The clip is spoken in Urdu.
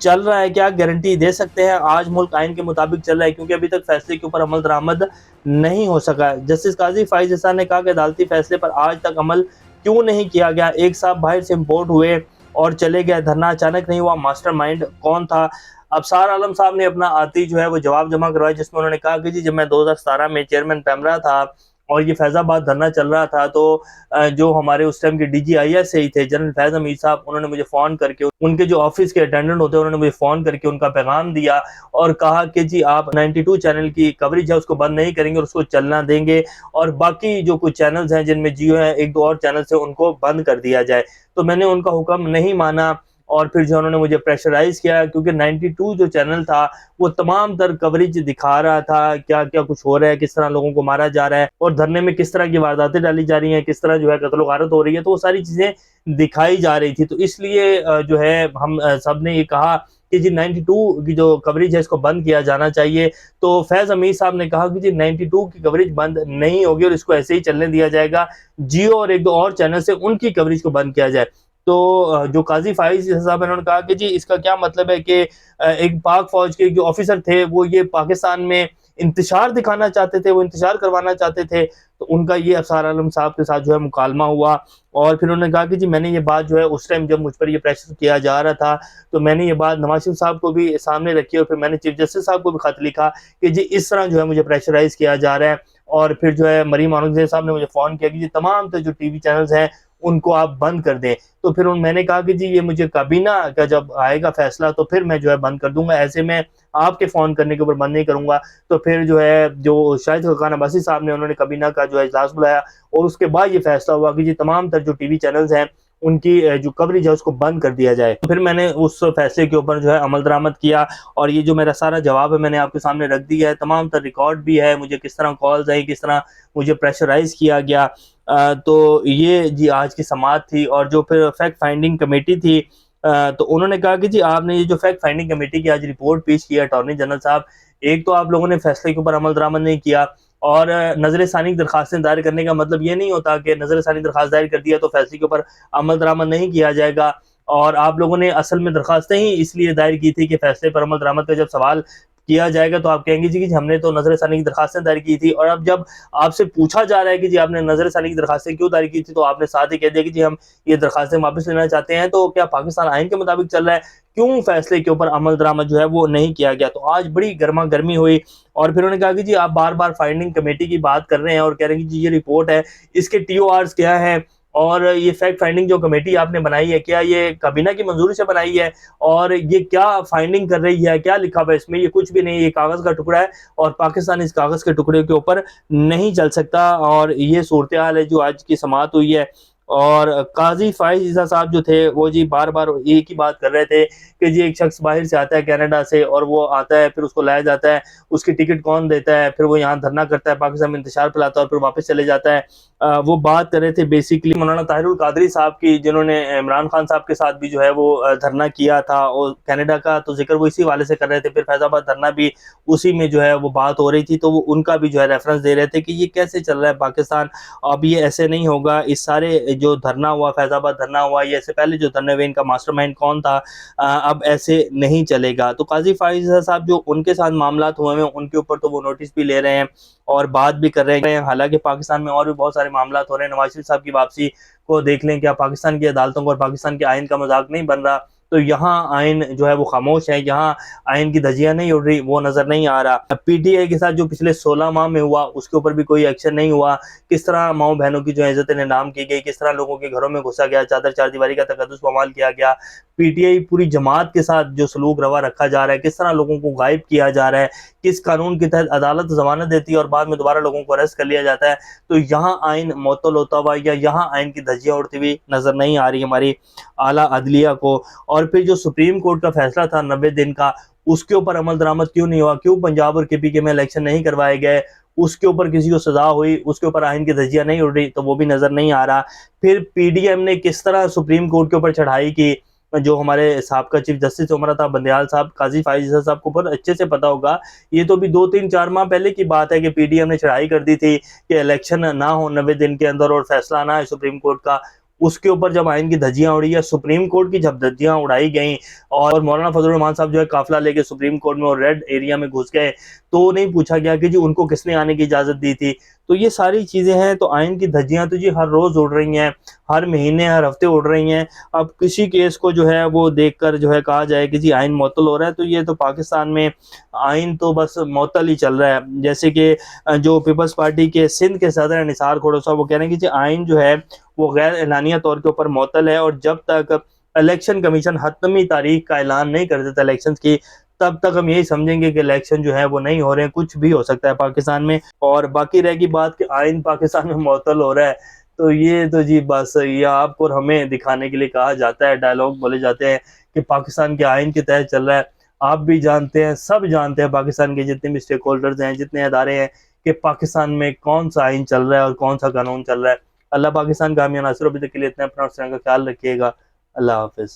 چل رہا ہے، کیا گارنٹی دے سکتے ہیں؟ آج ملک آئین کے مطابق چل رہا ہے کیونکہ ابھی تک فیصلے کے اوپر عمل درآمد نہیں ہو سکا ہے۔ جسٹس قاضی فائز احسان نے کہا کہ عدالتی فیصلے پر آج تک عمل کیوں نہیں کیا گیا؟ ایک صاحب باہر سے امپورٹ ہوئے اور چلے گئے، دھرنا اچانک نہیں ہوا، ماسٹر مائنڈ کون تھا؟ ابصار عالم صاحب نے اپنا آتی جو ہے وہ جواب جمع کروایا، جس میں انہوں نے کہا کہ جی جب میں 2017 میں چیئرمین پیمرا تھا اور یہ فیض آباد دھرنا چل رہا تھا تو جو ہمارے اس ٹائم کے ڈی جی آئی ایس ہی تھے جنرل فیض حمید صاحب، انہوں نے مجھے فون کر کے، ان کے جو آفس کے اٹینڈنٹ ہوتے ہیں انہوں نے مجھے فون کر کے ان کا پیغام دیا اور کہا کہ جی آپ 92 چینل کی کوریج ہے اس کو بند نہیں کریں گے اور اس کو چلنا دیں گے، اور باقی جو کچھ چینلز ہیں جن میں جیو ہے، ایک دو اور چینلز ہیں، ان کو بند کر دیا جائے۔ تو میں نے ان کا حکم نہیں مانا اور پھر جو انہوں نے مجھے پریشرائز کیا کیونکہ 92 جو چینل تھا وہ تمام تر کوریج دکھا رہا تھا کیا کیا کچھ ہو رہا ہے، کس طرح لوگوں کو مارا جا رہا ہے اور دھرنے میں کس طرح کی وارداتیں ڈالی جا رہی ہیں، کس طرح جو ہے قتل و غارت ہو رہی ہے، تو وہ ساری چیزیں دکھائی جا رہی تھی۔ تو اس لیے جو ہے ہم سب نے یہ کہا کہ جی 92 کی جو کوریج ہے اس کو بند کیا جانا چاہیے۔ تو فیض حمید صاحب نے کہا کہ جی 92 کی کوریج بند نہیں ہوگی اور اس کو ایسے ہی چلنے دیا جائے گا، جیو اور ایک دو اور چینل سے ان کی کوریج کو بند کیا جائے۔ تو جو قاضی فائز صاحب انہوں نے کہا کہ جی اس کا کیا مطلب ہے کہ ایک پاک فوج کے جو آفیسر تھے وہ یہ پاکستان میں انتشار دکھانا چاہتے تھے، وہ انتشار کروانا چاہتے تھے۔ تو ان کا یہ ابصار عالم صاحب کے ساتھ جو ہے مکالمہ ہوا اور پھر انہوں نے کہا کہ جی میں نے یہ بات جو ہے اس ٹائم جب مجھ پر یہ پریشر کیا جا رہا تھا تو میں نے یہ بات نواز شریف صاحب کو بھی سامنے رکھی اور پھر میں نے چیف جسٹس صاحب کو بھی خط لکھا کہ جی اس طرح جو ہے مجھے پریشرائز کیا جا رہا ہے، اور پھر جو ہے مریم اورنگزیب صاحب نے مجھے فون کیا کہ جی تمام جو ٹی وی چینلز ہیں ان کو آپ بند کر دیں۔ تو پھر میں نے کہا کہ جی یہ مجھے کابینہ کا جب آئے گا فیصلہ تو پھر میں جو ہے بند کر دوں گا، ایسے میں آپ کے فون کرنے کے اوپر بند نہیں کروں گا۔ تو پھر جو ہے جو شاہد خاقان عباسی صاحب نے انہوں نے کابینہ کا جو ہے اجلاس بلایا اور اس کے بعد یہ فیصلہ ہوا کہ جی تمام تر جو ٹی وی چینلز ہیں ان کی جو کوریج ہے اس کو بند کر دیا جائے۔ پھر میں نے اس فیصلے کے اوپر جو ہے عمل درآمد کیا اور یہ جو میرا سارا جواب ہے میں نے آپ کے سامنے رکھ دیا ہے، تمام تر ریکارڈ بھی ہے، مجھے کس طرح کالز آئی، کس طرح مجھے پریشرائز کیا گیا۔ تو یہ جی آج کی سماعت تھی۔ اور جو پھر فیکٹ فائنڈنگ کمیٹی تھی تو انہوں نے کہا کہ جی آپ نے یہ جو فیکٹ فائنڈنگ کمیٹی کی آج رپورٹ پیش کی ہے اٹارنی جنرل صاحب، ایک تو آپ لوگوں نے فیصلے کے اوپر عمل درآمد نہیں کیا، اور نظر ثانی درخواستیں دائر کرنے کا مطلب یہ نہیں ہوتا کہ نظر ثانی درخواست دائر کر دیا تو فیصلے کے اوپر عمل درآمد نہیں کیا جائے گا، اور آپ لوگوں نے اصل میں درخواستیں ہی اس لیے دائر کی تھی کہ فیصلے پر عمل درآمد کا جب سوال کیا جائے گا تو آپ کہیں گے جی کہ ہم نے تو نظر ثانی کی درخواستیں دائر کی تھی، اور اب جب آپ سے پوچھا جا رہا ہے کہ جی آپ نے نظر ثانی کی درخواستیں کیوں دائر کی تھی تو آپ نے ساتھ ہی کہہ دیا کہ جی ہم یہ درخواستیں واپس لینا چاہتے ہیں۔ تو کیا پاکستان آئین کے مطابق چل رہا ہے؟ کیوں فیصلے کے اوپر عمل درآمد جو ہے وہ نہیں کیا گیا؟ تو آج بڑی گرما گرمی ہوئی اور پھر انہوں نے کہا کہ جی آپ بار بار فائنڈنگ کمیٹی کی بات کر رہے ہیں اور کہہ رہے ہیں کہ جی یہ رپورٹ ہے، اس کے ٹی او آرز کیا ہے، اور یہ فیکٹ فائنڈنگ جو کمیٹی آپ نے بنائی ہے کیا یہ کابینہ کی منظوری سے بنائی ہے، اور یہ کیا فائنڈنگ کر رہی ہے، کیا لکھا ہوا ہے اس میں؟ یہ کچھ بھی نہیں، یہ کاغذ کا ٹکڑا ہے اور پاکستان اس کاغذ کے ٹکڑے کے اوپر نہیں چل سکتا۔ اور یہ صورتحال ہے جو آج کی سماعت ہوئی ہے۔ اور قاضی فائز عیسیٰ صاحب جو تھے وہ جی بار بار ایک ہی بات کر رہے تھے کہ جی ایک شخص باہر سے آتا ہے کینیڈا سے اور وہ آتا ہے، پھر اس کو لایا جاتا ہے، اس کی ٹکٹ کون دیتا ہے، پھر وہ یہاں دھرنا کرتا ہے، پاکستان میں انتشار پھیلاتا ہے اور پھر واپس چلے جاتا ہے۔ وہ بات کر رہے تھے بیسیکلی مولانا طاہر القادری صاحب کی، جنہوں نے عمران خان صاحب کے ساتھ بھی جو ہے وہ دھرنا کیا تھا، اور کینیڈا کا تو ذکر وہ اسی والے سے کر رہے تھے، پھر فیض آباد دھرنا بھی اسی میں جو ہے وہ بات ہو رہی تھی، تو وہ ان کا بھی جو ہے ریفرنس دے رہے تھے کہ یہ کیسے چل رہا ہے پاکستان، اب یہ ایسے نہیں ہوگا، اس سارے جو دھرنا ہوا، فیض آباد دھرنا ہوا، یہ ایسے پہلے جو دھرنے ہوئے ان کا ماسٹر مائنڈ کون تھا، اب ایسے نہیں چلے گا۔ تو قاضی فائز صاحب جو ان کے ساتھ معاملات ہوئے ہیں ان کے اوپر تو وہ نوٹس بھی لے رہے ہیں اور بات بھی کر رہے ہیں، حالانکہ پاکستان میں اور بھی بہت سارے معاملات ہو رہے ہیں۔ نواز شریف صاحب کی واپسی کو دیکھ لیں، کیا پاکستان کی عدالتوں کو اور پاکستان کے آئین کا مذاق نہیں بن رہا؟ تو یہاں آئین جو ہے وہ خاموش ہے، یہاں آئین کی دھجیاں نہیں اڑ رہی، وہ نظر نہیں آ رہا۔ پی ٹی آئی کے ساتھ جو پچھلے 16 ماہ میں ہوا اس کے اوپر بھی کوئی ایکشن نہیں ہوا، کس طرح ماؤں بہنوں کی جو عزت انعام کی گئی، کس طرح لوگوں کے گھروں میں گھسا گیا، چادر چار دیواری کا تقدس پامال کیا گیا، پی ٹی آئی پوری جماعت کے ساتھ جو سلوک روا رکھا جا رہا ہے، کس طرح لوگوں کو غائب کیا جا رہا ہے، کس قانون کے تحت عدالت ضمانت دیتی ہے اور بعد میں دوبارہ لوگوں کو اریسٹ کر لیا جاتا ہے، تو یہاں آئین معطل ہوتا ہوا یا یہاں آئین کی دھجیاں اڑتی ہوئی نظر نہیں آ رہی ہماری اعلیٰ عدلیہ کو۔ اور پھر جو سپریم کورٹ کا فیصلہ تھا 90 دن کا، اس کے اوپر عمل درآمد کیوں نہیں ہوا؟ کیوں پنجاب اور کے پی کے میں الیکشن نہیں کروائے گئے؟ اس کے اوپر کسی کو سزا ہوئی، اس کے اوپر آئین کی دھجیاں نہیں اڑ رہی، تو وہ بھی نظر نہیں آ رہا۔ پھر پی ڈی ایم نے کس طرح سپریم کورٹ کے اوپر چڑھائی کی، جو ہمارے سابقہ چیف جسٹس عمر عطا بندیال صاحب، قاضی فائز عیسیٰ صاحب کو بہت اچھے سے پتا ہوگا، یہ تو بھی 2-3-4 ماہ پہلے کی بات ہے کہ پی ڈی ایم نے چڑھائی کر دی تھی کہ الیکشن نہ ہو 90 دن کے اندر اور فیصلہ نہ ہے سپریم کورٹ کا۔ اس کے اوپر جب آئین کی دھجیاں اڑی یا سپریم کورٹ کی جب دھجیاں اڑائی گئیں اور مولانا فضل الرحمان صاحب جو ہے قافلہ لے کے سپریم کورٹ میں اور ریڈ ایریا میں گھس گئے، تو نہیں پوچھا گیا کہ جی ان کو کس نے آنے کی اجازت دی تھی. تو یہ ساری چیزیں ہیں. تو آئین کی دھجیاں تو جی ہر روز اڑ رہی ہیں، ہر مہینے ہر ہفتے اڑ رہی ہیں. اب کسی کیس کو جو ہے وہ دیکھ کر جو ہے کہا جائے کہ جی آئین معطل ہو رہا ہے، تو یہ تو پاکستان میں آئین تو بس معطل ہی چل رہا ہے. جیسے کہ جو پیپلز پارٹی کے سندھ کے صدر ہیں نثار کھوڑا صاحب، وہ کہہ رہے ہیں کہ جی آئین جو ہے وہ غیر اعلانیہ طور کے اوپر معطل ہے، اور جب تک الیکشن کمیشن حتمی تاریخ کا اعلان نہیں کر دیتا الیکشنز کی، تب تک ہم یہی سمجھیں گے کہ الیکشن جو ہے وہ نہیں ہو رہے ہیں. کچھ بھی ہو سکتا ہے پاکستان میں. اور باقی رہ گی بات کہ آئین پاکستان میں معطل ہو رہا ہے، تو یہ تو جی بس یہ آپ کو ہمیں دکھانے کے لیے کہا جاتا ہے، ڈائلاگ بولے جاتے ہیں کہ پاکستان کے آئین کے تحت چل رہا ہے. آپ بھی جانتے ہیں، سب جانتے ہیں، پاکستان کے جتنے بھی اسٹیک ہولڈرز ہیں، جتنے ادارے ہیں، کہ پاکستان میں کون سا آئین چل رہا ہے اور کون سا قانون چل رہا ہے. اللہ پاکستان کامیاب ناصر. ابھی تک کے لیے اتنا. اپنا اور کا خیال رکھیے گا. اللہ حافظ.